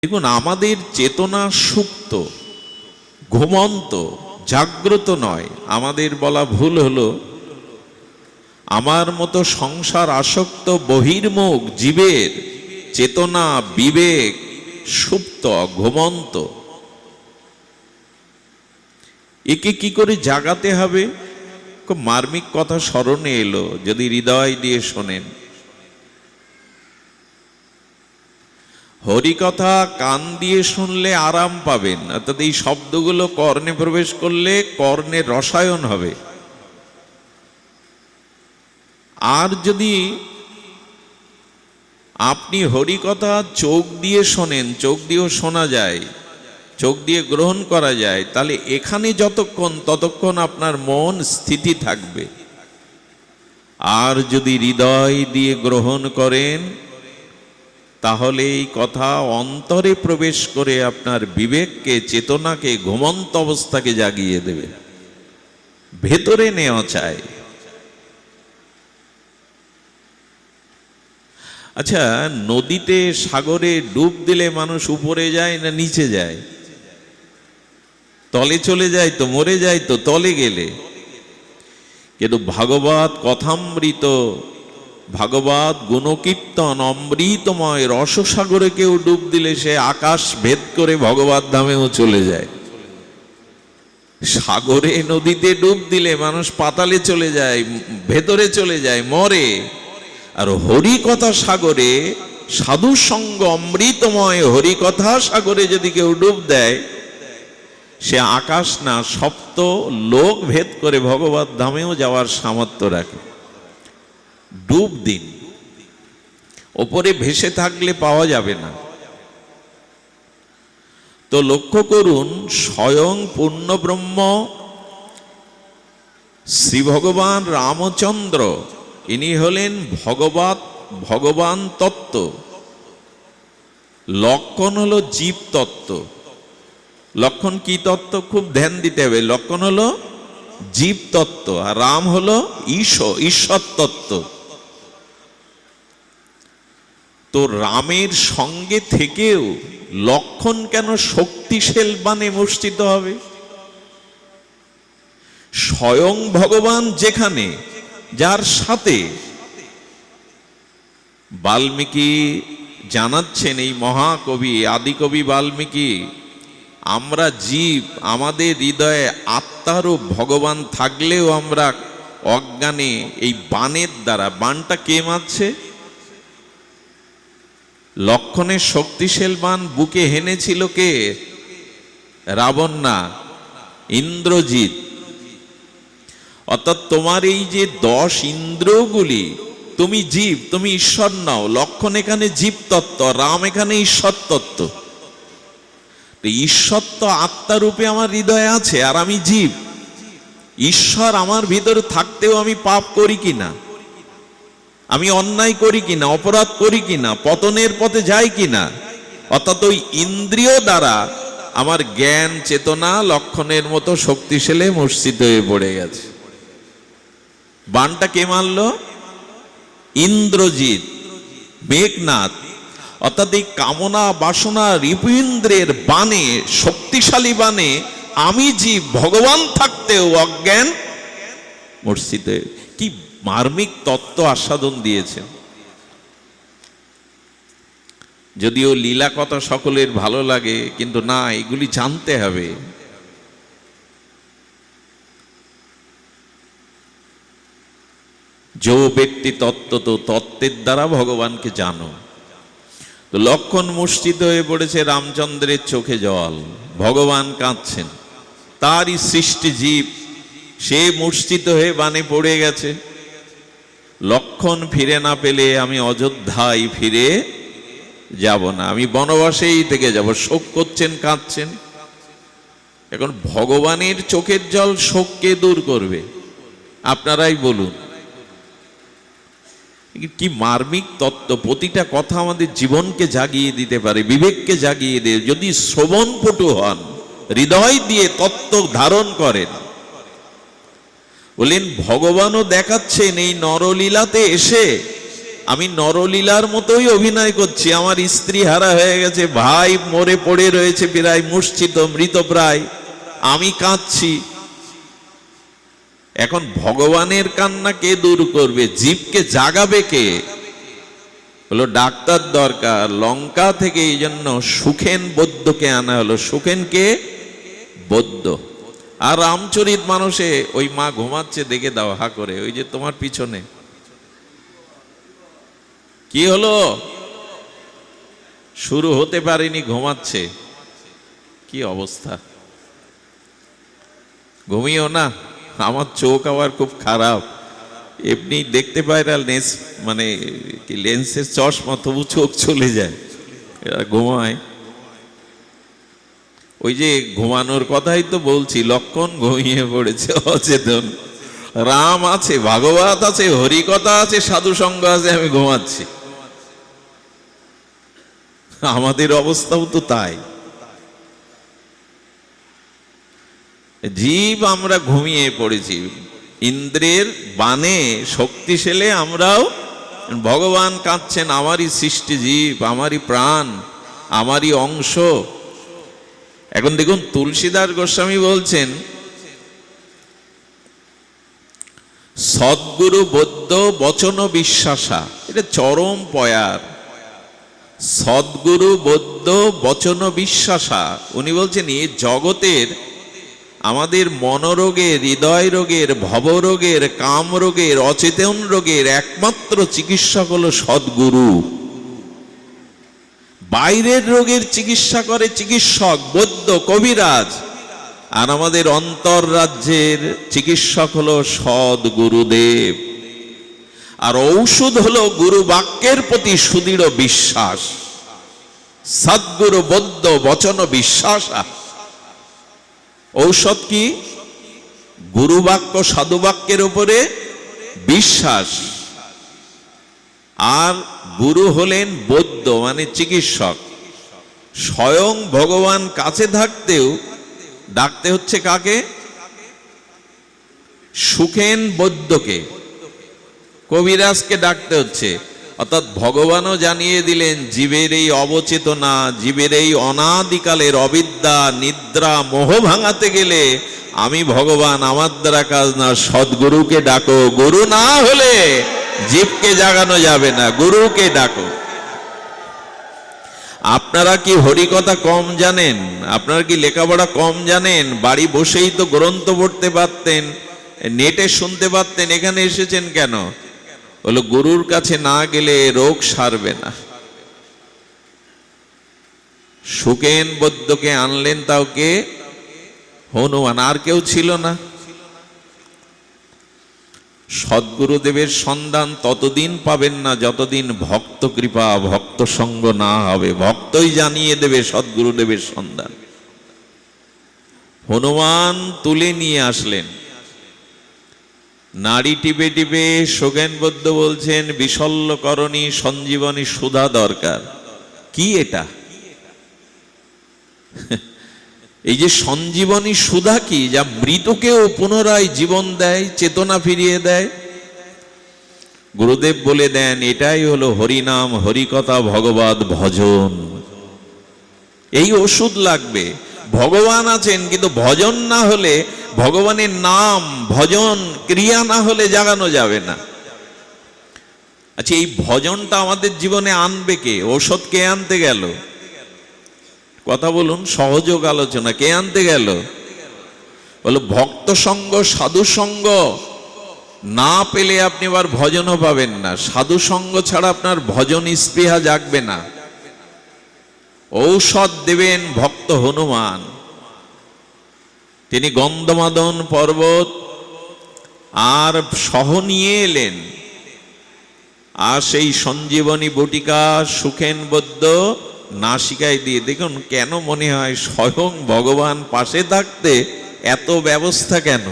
দেখুন, আমাদের চেতনা সুপ্ত, ঘুমন্ত, জাগ্রত নয়। আমাদের বলা ভুল হলো, আমার মতো সংসার আসক্ত বহির্মুখ জীবের চেতনা, বিবেক সুপ্ত, ঘুমন্ত। একে কি করে জাগাতে হবে? খুব মার্মিক কথা স্মরণে এলো, যদি হৃদয় দিয়ে শোনেন। হরিকথা কান দিয়ে শুনলে আরাম পাবেন, অর্থাৎ এই শব্দগুলো কর্ণে প্রবেশ করলে কর্ণের রসায়ন হবে। আর যদি আপনি হরিকথা চোখ দিয়ে শোনেন, চোখ দিয়েও শোনা যায়, চোখ দিয়ে গ্রহণ করা যায়, তাহলে এখানে যতক্ষণ ততক্ষণ আপনার মন স্থিতি থাকবে। আর যদি হৃদয় দিয়ে গ্রহণ করেন, তাহলে এই কথা অন্তরে প্রবেশ করে আপনার বিবেককে, চেতনাকে, ঘুমন্ত অবস্থাকে জাগিয়ে দেবে, ভেতরে নেওয়া চায়। আচ্ছা, নদীতে, সাগরে ডুব দিলে মানুষ উপরে যায় না নিচে যায়? তলে চলে যায় তো, মরে যায় তো তলে গেলে। কিন্তু ভাগবত কথামৃত, ভাগবত গুণকীর্তন অমৃতময় রসসাগরে কেউ ডুব দিলে সে আকাশ ভেদ করে ভগবত ধামেও চলে যায়। সাগরে, নদীতে ডুব দিলে মানুষ পাতালে চলে যায়, ভেতরে চলে যায়, মরে। আর হরিকথা সাগরে, সাধু সঙ্গ অমৃতময় হরিকথা সাগরে যদি কেউ ডুব দেয়, সে আকাশ না, সপ্ত লোক ভেদ করে ভগবত ধামেও যাওয়ার সামর্থ্য রাখে। ডুব দিন, ওপরে ভেসে থাকলে পাওয়া যাবে না। তো লক্ষ্য করুন, স্বয়ং পূর্ণব্রহ্ম শ্রী ভগবান রামচন্দ্র, ইনি হলেন ভগবান তত্ত্ব। লক্ষণ হলো জীব তত্ত্ব। লক্ষণ কি তত্ত্ব? খুব ধ্যান দিতে হবে। লক্ষণ হলো জীব তত্ত্ব, আর রাম হলো ঈশ্বর তত্ত্ব। তো রামের সঙ্গে থেকেও লক্ষণ কেন শক্তিশাল বাণে মূর্ছিত হবে? স্বয়ং ভগবান যেখানে, যার সাথে বাল্মীকি জানাচ্ছেন, এই মহাকবি, আদিকবি বাল্মীকি, আমরা জীব, আমাদের হৃদয়ে আত্মারূপ ভগবান থাকলেও আমরা অজ্ঞানে এই বাণের দ্বারা, বাণটা কে মারছে? লক্ষণের শক্তিশাল বাণ বুকে হেনেছিল কে? রাবণ না, ইন্দ্রজিৎ। অর্থাৎ তোমার এই যে 10 ইন্দ্রগুলি, তুমি জীব, তুমি ঈশ্বর নাও। লক্ষণ এখানে জীব তত্ত্ব, রাম এখানে ঈশ্বর তত্ত্ব। ঈশ্বর তো আত্মারূপে আমার হৃদয়ে আছে, আর আমি জীব। ঈশ্বর আমার ভিতরে থাকতেও আমি পাপ করি কিনা, আমি অন্যায় করি কিনা, অপরাধ করি কিনা, পতনের পথে যাই কিনা। অর্থাৎ ওই ইন্দ্রিয় দ্বারা আমার জ্ঞান, চেতনা লক্ষণের মতো শক্তিশালী মূর্ছিত হয়ে পড়ে গেছে। বাণটা কে মারল? ইন্দ্রজিৎ, মেঘনাদ। অর্থাৎ এই কামনা, বাসনা, রিপুইন্দ্রের বাণে, শক্তিশালী বাণে আমি জীব, ভগবান থাকতেও অজ্ঞান মূর্ছিত। কি মার্মিক তত্ত্ব আস্বাদন দিয়েছেন। যদিও লীলা কথা সকলের ভালো লাগে, কিন্তু না, এগুলি জানতে হবে। যে ব্যক্তি তত্ত্ব, তো তত্ত্বের দ্বারা ভগবানকে জানো। তো লক্ষণ মূর্ছিত হয়ে পড়েছে, রামচন্দ্রের চোখে জল, ভগবান কাঁদছেন। তারই সৃষ্টি জীব, সে মূর্ছিত হয়ে বাণে পড়ে গেছে। লক্ষণ ফিরে না পেলে আমি অযোধ্যায় ফিরে যাব না, আমি বনবাসেই থেকে যাব। শোক করছেন, কাঁদছেন। এখন ভগবানের চোখের জল শোককে দূর করবে? আপনারাই বলুন। কি মার্মিক তত্ত্ব! প্রতিটা কথা আমাদের জীবনকে জাগিয়ে দিতে পারে, বিবেককে জাগিয়ে দেয়, যদি শ্রবণপটু হন, হৃদয় দিয়ে তত্ত্ব ধারণ করেন। বলেন ভগবানও দেখাচ্ছেন এই নরলীলাতে এসে আমি নরলীলার মতোই অভিনয় করছি, আমার স্ত্রী হারা হয়ে গেছে, ভাই মরে পড়ে রয়েছে প্রায় মূর্ছিত মৃতপ্রায়, আমি কাঁদছি। এখন ভগবানের কান্না কে দূর করবে? জীবকে জাগাবে কে? হলো ডাক্তার দরকার। লঙ্কা থেকে এই জন্য সুখেন বৌদ্ধকে আনা হলো। সুখেন কে? বৌদ্ধ। আর রামচরিত মানুষে ওই মা ঘুমাচ্ছে, দেখে দাও হা করে, ওই যে তোমার পিছনে। কি হলো? শুরু হতে পারেনি, ঘুমাচ্ছে। কি অবস্থা! ঘুমিও না, আমার চোখ আবার খুব খারাপ, এমনি দেখতে পায় না, লেন্স মানে কি লেন্সের চশমা, তবু চোখ চলে যায়, এরা ঘুমায়। ওই যে ঘুমানোর কথাই তো বলছি, লক্ষণ ঘুমিয়ে পড়েছে অচেতন। রাম আছে, ভাগবত আছে, হরিকথা আছে, সাধু সঙ্গ আছে, আমি ঘুমাচ্ছি। আমাদের অবস্থাও তো তাই। জীব আমরা ঘুমিয়ে পড়েছি, ইন্দ্রের বাণে শক্তিশালী আমরাও। ভগবান কাঁদছেন, আমারই সৃষ্টি জীব, আমারই প্রাণ, আমারই অংশ। এখন দেখুন তুলসীদাস গোস্বামী বলছেন, সদ্গুরু বৌদ্ধ বচন বিশ্বাসা, এটা চরম পয়ার। সদ্গুরু বৌদ্ধ বচন বিশ্বাসা, উনি বলছেন এই জগতের আমাদের মনোরোগের, হৃদয় রোগের, ভবরোগের, কাম রোগের, অচেতন রোগের একমাত্র চিকিৎসক হলো সদ্গুরু। বাইরের রোগের চিকিৎসা করে চিকিৎসক, বৈদ্য, কবিরাজ, আর আমাদের অন্তর রাজ্যের চিকিৎসক হলো সদ্গুরুদেব। আর ঔষধ হলো গুরু বাক্যের প্রতি সুদৃঢ় বিশ্বাস। সদ্গুরু বৌদ্ধ বচন বিশ্বাসা। ঔষধ কি? গুরু বাক্য, সাধু বাক্যের উপরে বিশ্বাস। আর গুরু হলেন বৌদ্ধ, মানে চিকিৎসক। স্বয়ং ভগবান কাছে থাকতেও ডাকতে হচ্ছে কাকে? সুখেন বৌদ্ধকে, কবিরাজকে ডাকতে হচ্ছে। অর্থাৎ ভগবানও জানিয়ে দিলেন জীবের এই অবচেতনা, জীবের এই অনাদিকালের অবিদ্যা, নিদ্রা, মোহ ভাঙাতে গেলে আমি ভগবান, আমার দ্বারা কাজ না, সদ্গুরুকে ডাকো। গুরু না হলে জীবকে জাগানো যাবে না, গুরুকে ডাকো। আপনারা কি হরিকথা কম জানেন? আপনারা কি লেখাপড়া কম জানেন? বাড়ি বসেই তো গ্রন্থ পড়তে পারতেন, নেটে শুনতে পারতেন, এখানে এসেছেন কেন? বলো গুরুর কাছে না গেলে রোগ সারবে না। সুখেন বৌদ্ধকে আনলেন, তাও কে? হনুমান, আর কেউ ছিল না। সদ্গুরুদেবের সন্ধান ততদিন পাবেন না যতদিন ভক্ত কৃপা, ভক্ত সঙ্গ না হবে। ভক্তই জানিয়ে দেবে সদ্গুরুদেবের সন্ধান। হনুমান তুলে নিয়ে আসলেন, নাড়ি টিপে টিপে সুখেন বৌদ্ধ বলছেন, বিশল্যকরণী সঞ্জীবনী সুধা দরকার। কি এটা? এই যে সঞ্জীবনী সুধা কি? যা মৃতকেও পুনরায় জীবন দেয়, চেতনা ফিরিয়ে দেয়। গুরুদেব বলে দেন, এটাই হলো হরিনাম, হরিকথা, ভগবত ভজন। এই ওষুধ লাগবে। ভগবান আছেন, কিন্তু ভজন না হলে, ভগবানের নাম ভজন ক্রিয়া না হলে জাগানো যাবে না। আচ্ছা, এই ভজনটা আমাদের জীবনে আনবে কে? ঔষধ কে আনতে গেল? কথা বলুন, সহযোগ আলোচনা। কে আনতে গেল? বলো ভক্ত সঙ্গ, সাধু সঙ্গ না পেলে আপনি আবার ভজনও পাবেন না। সাধু সঙ্গ ছাড়া আপনার ভজন স্পৃহা জাগবে না। ঔষধ দেবেন ভক্ত হনুমান। তিনি গন্ধমাদন পর্বত আর সহ নিয়ে এলেন, আর সেই সঞ্জীবনী বটিকা সুখেন বৌদ্ধ নাসিকায় দিয়ে। দেখুন, কেন মনে হয় স্বয়ং ভগবান পাশে থাকতে এত ব্যবস্থা কেন?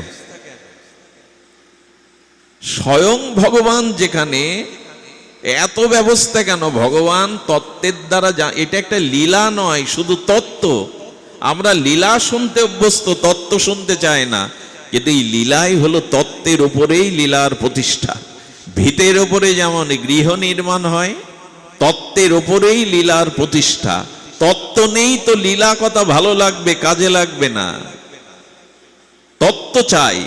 স্বয়ং ভগবান যেখানে, এত ব্যবস্থা কেন? ভগবান তত্ত্বের দ্বারা, এটা একটা লীলা নয়, শুধু তত্ত্ব। আমরা লীলা শুনতে অভ্যস্ত, তত্ত্ব শুনতে চাই না। কিন্তু এই লীলাই হলো তত্ত্বের উপরেই লীলার প্রতিষ্ঠা। ভিতের ওপরে যেমন গৃহ নির্মাণ হয়, তত্ত্বের ওপরেই লীলার প্রতিষ্ঠা। তত্ত্ব নেই তো লীলা কথা ভালো লাগবে, কাজে লাগবে না। তত্ত্ব চাই।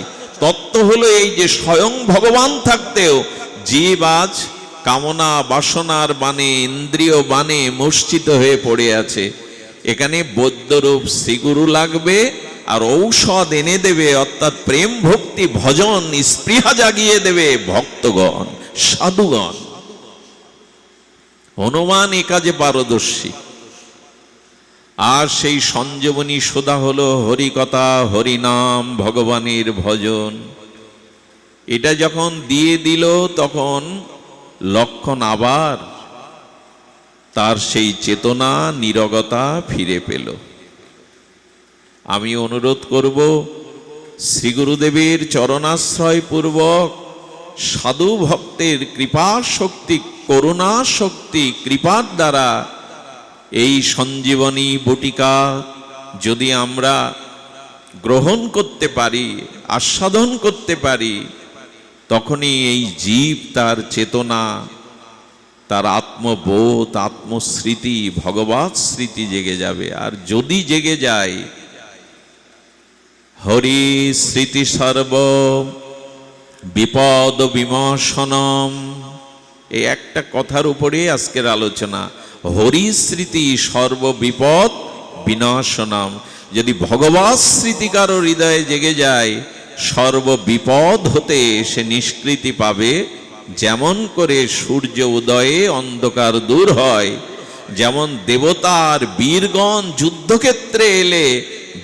তত্ত্ব হলো এই যে স্বয়ং ভগবান থাকতেও জীব আজ কামনা বাসনার বানে, ইন্দ্রিয় বানে মূর্ছিত হয়ে পড়ে আছে। এখানে বৈদ্যরূপ শ্রীগুরু লাগবে, আর ঔষধ এনে দেবে, অর্থাৎ প্রেম ভক্তি ভজন স্পৃহা জাগিয়ে দেবে ভক্তগণ, সাধুগণ। হনুমান এ কাজে পারদর্শী। আর সেই সঞ্জীবনী সুধা হলো হরিকথা, হরিনাম, ভগবানের ভজন। এটা যখন দিয়ে দিল তখন লক্ষণ আবার তার সেই চেতনা নিরগতা ফিরে পেল। আমি অনুরোধ করব, শ্রী গুরুদেবের চরণাশ্রয় পূর্বক সাধু ভক্তের কৃপা শক্তি, করুণা শক্তি, কৃপার দ্বারা এই সঞ্জীবনী বটিকা যদি আমরা গ্রহণ করতে পারি, আস্বাদন করতে পারি, তখনই এই জীব তার চেতনা, তার আত্মবোধ, আত্মস্মৃতি, ভগবৎ স্মৃতি জেগে যাবে। আর যদি জেগে যায়, হরি স্মৃতি সর্ব বিপদ বিমোচনম, এই একটা কথার উপরে আজকের আলোচনা। হরি স্মৃতি সর্ব বিপদ বিনাশনম। যদি ভগবৎ স্মৃতি কারো হৃদয়ে জেগে যায়, সর্ব বিপদ হতে সে নিষ্কৃতি পাবে। যেমন করে সূর্য উদয়ে অন্ধকার দূর হয়, যেমন দেবতার বীরগণ যুদ্ধক্ষেত্রে এলে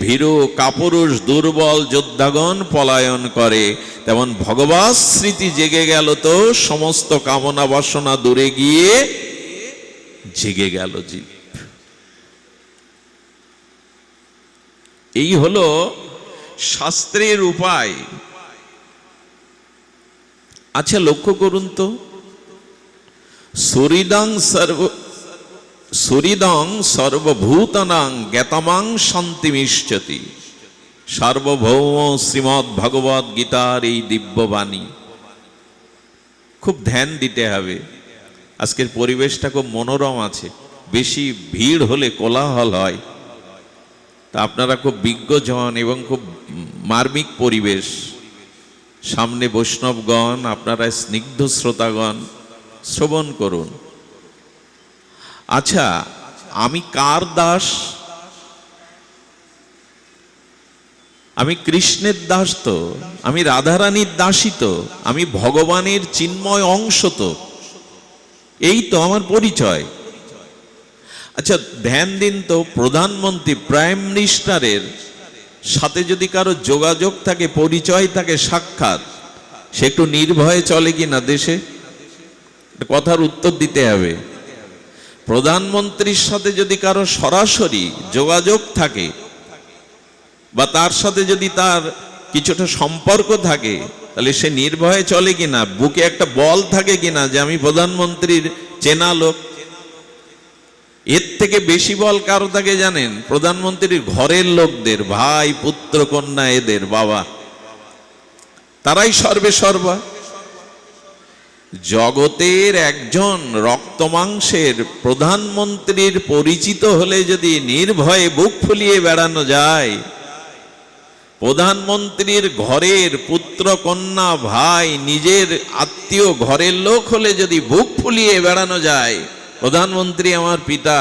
ভীরু কাপুরুষ দুর্বল যোদ্ধাগণ পলায়ন করে, তেমন ভগবৎ স্মৃতি জেগে গেল তো সমস্ত কামনা বাসনা দূরে গিয়ে জেগে গেল জীব। এই হলো শাস্ত্রের উপায়। আচ্ছা, লক্ষ্য করুন তো, সুরিদং সর্বভূতানাং জ্ঞাতমাং শান্তিমিষ্যতি, সার্বভৌম শ্রীমদ্ ভগবদ গীতার এই দিব্যবাণী। খুব ধ্যান দিতে হবে। আজকের পরিবেশটা খুব মনোরম আছে, বেশি ভিড় হলে কোলাহল হয়। তা আপনারা খুব বিজ্ঞজন এবং খুব মার্মিক পরিবেশ। সামনে বৈষ্ণবগণ, আপনারা স্নিগ্ধ শ্রোতাগণ শ্রবণ করুন। আচ্ছা, আমি কার দাস? আমি কৃষ্ণের দাস তো, আমি রাধারানীর দাসী তো, আমি ভগবানের চিন্ময় অংশ তো, এই তো আমার পরিচয়। আচ্ছা, ধ্যান দিন তো, প্রধানমন্ত্রী প্রাইম মিনিস্টারের সাথে যদি কারো যোগাযোগ থাকে, পরিচয় থাকে, সাক্ষাৎ, সে একটু নির্ভয়ে চলে কিনা দেশে? কথার উত্তর দিতে হবে। প্রধানমন্ত্রীর সাথে যদি কারো সরাসরি যোগাযোগ থাকে, বা তার সাথে যদি তার কিছুটা সম্পর্ক থাকে, তাহলে সে নির্ভয়ে চলে কিনা? বুকে একটা বল থাকে কিনা যে আমি প্রধানমন্ত্রীর চেনা লোক? এর থেকে বেশি বল কারো থাকে জানেন? প্রধানমন্ত্রীর ঘরের লোকদের, ভাই পুত্র কন্যা, এদের বাবা, তারাই সর্বে সর্বা। জগতের একজন রক্তমাংসের প্রধানমন্ত্রীর পরিচিত হলে যদি নির্ভয়ে বুক ফুলিয়ে বেড়ানো যায়, প্রধানমন্ত্রীর ঘরের পুত্র কন্যা, ভাই, নিজের আত্মীয়, ঘরের লোক হলে যদি বুক ফুলিয়ে বেড়ানো যায়, প্রধানমন্ত্রী আমার পিতা,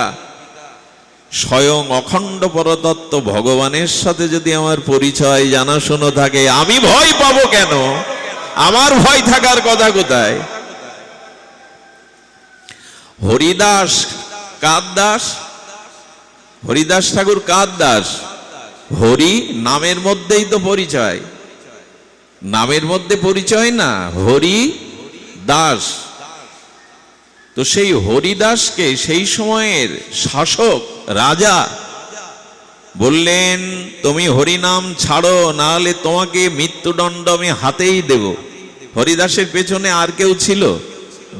স্বয়ং অখণ্ড পরতত্ত্ব ভগবানের সাথে যদি আমার পরিচয় জানাশোনা থাকে, আমি ভয় পাবো কেন? আমার ভয় থাকার কথা কোথায়? হরিদাস কার দাস? হরিদাস ঠাকুর কার দাস? হরি নামের মধ্যেই তো পরিচয়, নামের মধ্যে পরিচয় না, হরি দাস। তো সেই হরিদাসকে সেই সময়ের শাসক রাজা বললেন, তুমি হরিনাম ছাড়ো, না হলে তোমাকে মৃত্যুদণ্ড আমি হাতেই দেব। হরিদাসের পেছনে আর কেউ ছিল?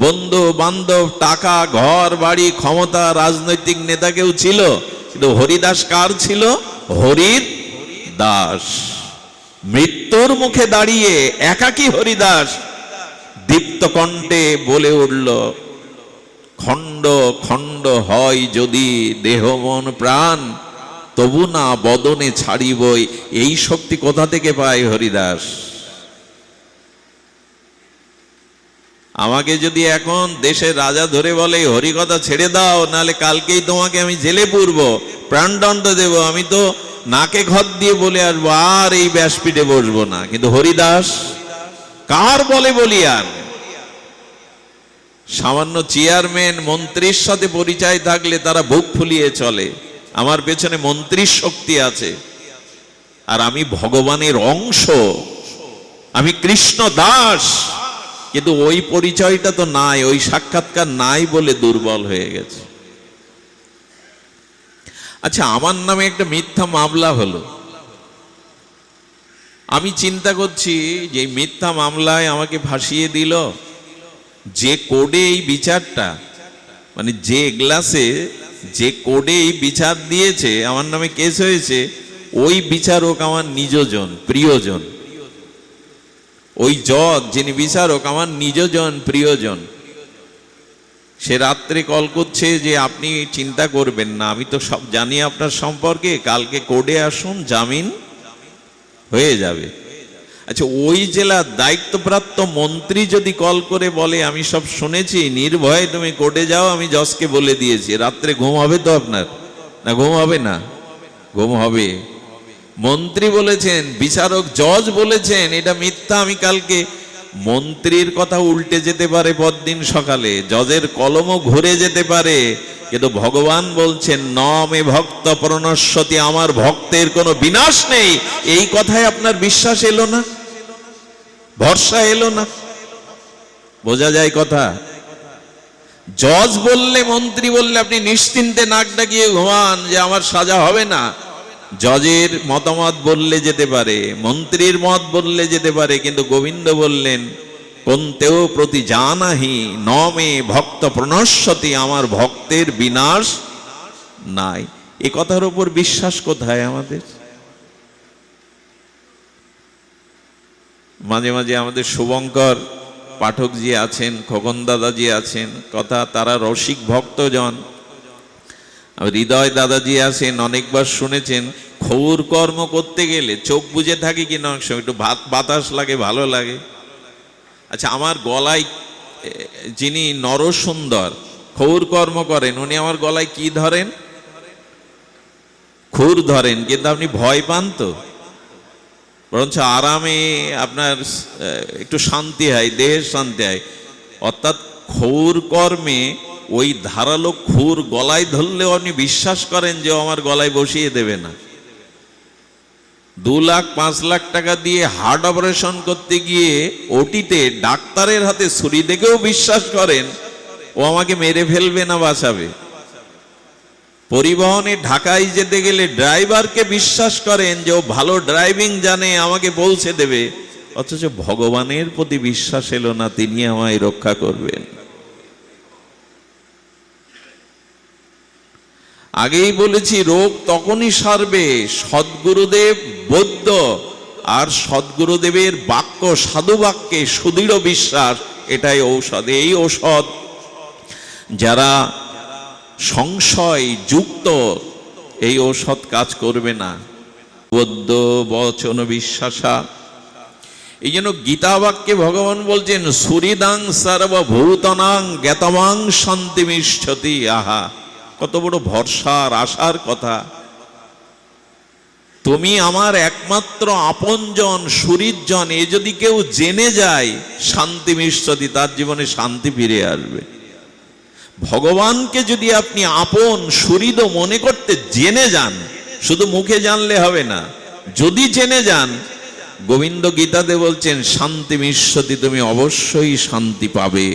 বন্ধু বান্ধব, টাকা, ঘর বাড়ি, ক্ষমতা, রাজনৈতিক নেতা কেউ ছিল? কিন্তু হরিদাস কার ছিল? হরির দাস। মৃত্যুর মুখে দাঁড়িয়ে একাকী হরিদাস দীপ্ত কণ্ঠে বলে উঠল, খণ্ড খণ্ড হয় যদি দেহ মন প্রাণ, তবু না বদনে ছাড়িবই। এই শক্তি কোথা থেকে পায় হরিদাস? আমাকে যদি এখন দেশের রাজা ধরে বলে হরিকথা ছেড়ে দাও, নালে কালকেই তোমাকে আমি জেলে পুরব, প্রাণদণ্ড দেব, আমি তো নাকে খত দিয়ে বলে আসবো, আর এই ব্যাসপীঠে বসবো না। কিন্তু হরিদাস কার বলে বলিয়ান? সামান্য চেয়ারম্যান মন্ত্রীর সাথে পরিচয় থাকলে তারা বুক ফুলিয়ে চলে। আমার পেছনে মন্ত্রীর শক্তি আছে, আর আমি ভগবানের অংশ, আমি কৃষ্ণ দাস, কিন্তু ওই পরিচয়টা তো নাই, ওই সাক্ষাৎকার নাই বলে দুর্বল হয়ে গেছে। আচ্ছা, আমার নামে একটা মিথ্যা মামলা হলো, আমি চিন্তা করছি যে এই মিথ্যা মামলায় আমাকে ফাঁসিয়ে দিল, যে কোডে এই বিচারটা, মানে যে গ্লাসে যে কোডে এই বিচার দিয়েছে, আমার নামে কেস হয়েছে, ওই বিচারক আমার নিজজন, প্রিয়জন। ওই জজ যিনি বিচারক আমার নিজজন, প্রিয়জন। সে রাত্রে কল করছে যে আপনি চিন্তা করবেন না, আমি তো সব জানি আপনার সম্পর্কে, কালকে কোর্টে আসুন, জামিন হয়ে যাবে। আচ্ছা, ওই জেলার দায়িত্বপ্রাপ্ত মন্ত্রী যদি কল করে বলে আমি সব শুনেছি, নির্ভয়ে তুমি কোর্টে যাও, আমি জজকে বলে দিয়েছি, রাত্রে ঘুম হবে তো আপনার? না, ঘুম হবে না? ঘুম হবে। মন্ত্রী বলেছেন, বিচারক জজ বলেছেন এটা মিথ্যা, আমি কালকে, মন্ত্রীর কথা উল্টে যেতে পারে পরদিন সকালে, জজের কলমও ঘুরে যেতে পারে, কিন্তু ভগবান বলছেন ন মে ভক্ত প্রণশ্যতি, আমার ভক্তের কোনো বিনাশ নেই। এই কথায় আপনার বিশ্বাস এলো না, ভরসা এলো না? বোঝা যায় কথা? জজ বললে, মন্ত্রী বললে আপনি নিশ্চিন্তে নাক ডাকিয়ে ঘুমান যে আমার সাজা হবে না। জজের মতামত বললে যেতে পারে, মন্ত্রীর মত বললে যেতে পারে, কিন্তু গোবিন্দ বললেন কোনতেও প্রতি জানাহি নমে ভক্ত প্রণশ্যতি, আমার ভক্তের বিনাশ নাই। এ কথার উপর বিশ্বাস কোথায় আমাদের? মাঝে মাঝে আমাদের শুভঙ্কর পাঠকজি আছেন, খোকন দাদাজি আছেন, কথা তারা রসিক ভক্তজন, হৃদয় দাদাজি আছেন, অনেকবার শুনেছেন ক্ষৌর কর্ম করতে গেলে চোখ বুজে থাকি কিনা, অনেক সময় একটু বাতাস লাগে, ভালো লাগে। আচ্ছা, আমার গলায় যিনি নরসুন্দর ক্ষৌর কর্ম করেন, উনি আমার গলায় কি ধরেন? খুর ধরেন, কিন্তু আপনি ভয় পান তো? বরঞ্চ আরামে আপনার একটু শান্তি হয়, দেহের শান্তি হয়। অর্থাৎ ক্ষৌর কর্মে ওই ধারালো খুর গলায় ধরলেও আপনি বিশ্বাস করেন যে আমার গলায় বসিয়ে দেবে না। 2 লাখ 5 লাখ টাকা দিয়ে হার্ট অপারেশন করতে গিয়ে ওটিতে ডাক্তারের হাতে ছুরি দেখেও বিশ্বাস করেন ও আমাকে মেরে ফেলবে না, বাঁচাবে। পরিবহনে ঢাকায় যেতে গেলে ড্রাইভারকে বিশ্বাস করেন যে ও ভালো ড্রাইভিং জানে, আমাকে পৌঁছে দেবে। অথচ ভগবানের প্রতি বিশ্বাস এলো না, তিনি আমায় রক্ষা করবেন। আগেই বলেছি, রোগ তখনই সারবে সদ্গুরুদেব বৈদ্য, আর সদ্গুরুদেবের বাক্য, সাধু বাক্যে সুদৃঢ় বিশ্বাস, এটাই ঔষধ। এই ঔষধ যারা সংশয় যুক্ত, এই ঔষধ কাজ করবে না। বৈদ্য বচন বিশ্বাসা। এই জন্য গীতা বাক্যে ভগবান বলছেন সুরিদাং সর্বভূতনাং জ্ঞাতমাং শান্তিমিষ্ঠতি। আহা, কত বড় ভরসার আশার কথা। তুমি আমার একমাত্র আপনজন, সুহৃদজন, এ যদি কেউ জেনে যায় শান্তি মিষ্টি, তার জীবনে শান্তি ফিরে আসবে। ভগবানকে যদি আপনি আপন সুহৃদ মনে করতে জেনে যান, শুধু মুখে জানলে হবে না, যদি জেনে যান, গোবিন্দ গীতাতে বলছেন শান্তি মিষ্টি, তুমি অবশ্যই শান্তি পাবে।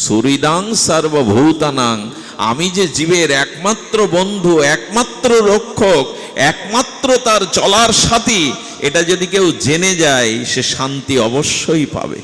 সুহৃদাং সর্বভূতানাং, আমি যে জীবের একমাত্র বন্ধু, একমাত্র রক্ষক, একমাত্র তার চলার সাথী, এটা যদি কেউ জেনে যায়, সে শান্তি অবশ্যই পাবে।